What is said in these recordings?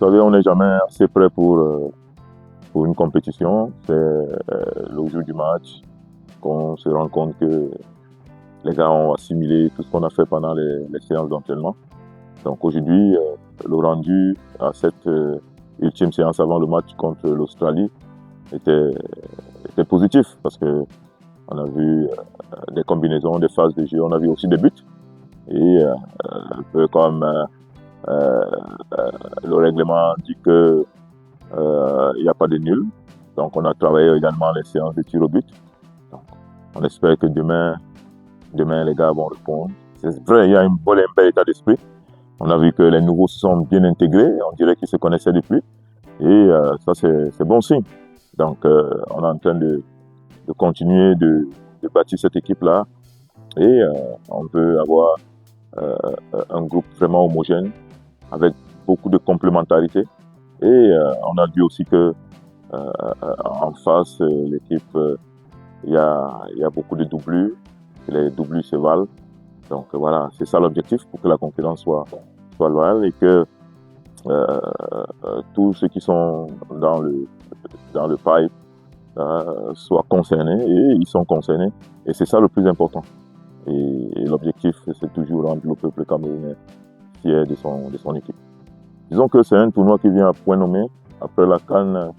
savez, on n'est jamais assez prêt pour une compétition. C'est le jour du match qu'on se rend compte que les gars ont assimilé tout ce qu'on a fait pendant les séances d'entraînement. Donc aujourd'hui, le rendu à cette ultime séance avant le match contre l'Australie était positif parce que on a vu des combinaisons, des phases de jeu, on a vu aussi des buts. Et un peu comme le règlement dit que il n'y a pas de nul. Donc on a travaillé également les séances de tir au but. Donc, on espère que demain les gars vont répondre. C'est vrai, il y a un bel état d'esprit. On a vu que les nouveaux se sont bien intégrés, on dirait qu'ils se connaissaient depuis. Et ça, c'est bon signe. Donc on est en train de continuer de bâtir cette équipe-là. Et on peut avoir un groupe vraiment homogène avec beaucoup de complémentarité. Et on a vu aussi que en face, l'équipe, il y a beaucoup de doublures. Les doublures se valent. Donc voilà, c'est ça l'objectif pour que la concurrence soit loyale et que tous ceux qui sont dans le pipe soient concernés, et ils sont concernés. Et c'est ça le plus important. Et l'objectif, c'est toujours rendre le peuple camerounais fier de son équipe. Disons que c'est un tournoi qui vient à point nommé. Après la CAN,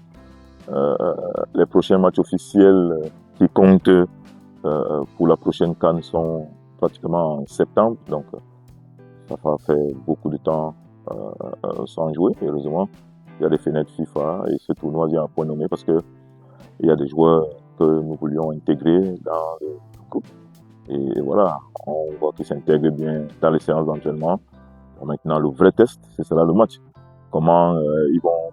les prochains matchs officiels qui comptent pour la prochaine CAN sont pratiquement en septembre. Donc, ça va faire beaucoup de temps sans jouer. Heureusement, il y a des fenêtres FIFA et ce tournoi vient à point nommé parce que il y a des joueurs que nous voulions intégrer dans le groupe. Et voilà, on voit qu'ils s'intègrent bien dans les séances d'entraînement. Maintenant, le vrai test, ce sera le match. Comment ils vont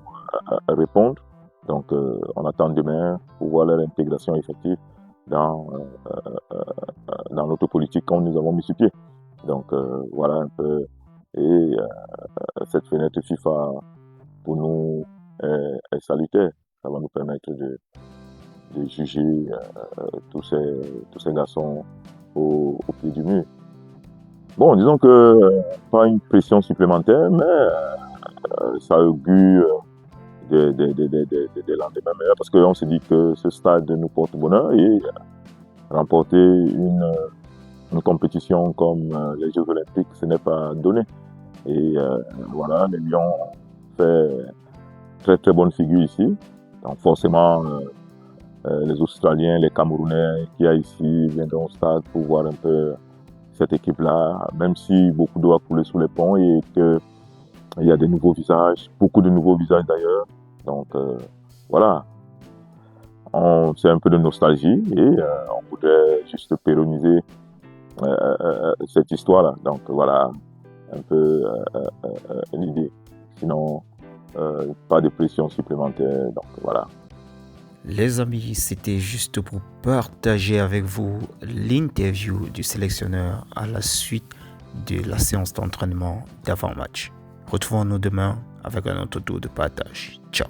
répondre. Donc, on attend demain pour voir leur intégration effective dans notre politique comme nous avons mis sur pied. Donc, voilà un peu. Et cette fenêtre FIFA, pour nous, est salutaire. Ça va nous permettre de juger tous ces garçons au pied du mur. Bon, disons que pas une pression supplémentaire, mais ça augure des lendemains meilleurs parce qu'on se dit que ce stade nous porte bonheur et remporter une compétition comme les Jeux Olympiques, ce n'est pas donné. Et voilà, les Lions ont fait très très bonne figure ici. Donc forcément, les Australiens, les Camerounais qui y a ici viendront au stade pour voir un peu cette équipe-là, même si beaucoup d'eau a coulé sous les ponts et qu'il y a des nouveaux visages, beaucoup de nouveaux visages d'ailleurs. Donc voilà, c'est un peu de nostalgie et on voudrait juste pérenniser cette histoire-là. Donc voilà, un peu l'idée. Sinon, pas de pression supplémentaire. Donc voilà. Les amis, c'était juste pour partager avec vous l'interview du sélectionneur à la suite de la séance d'entraînement d'avant-match. Retrouvons-nous demain avec un autre tour de partage. Ciao.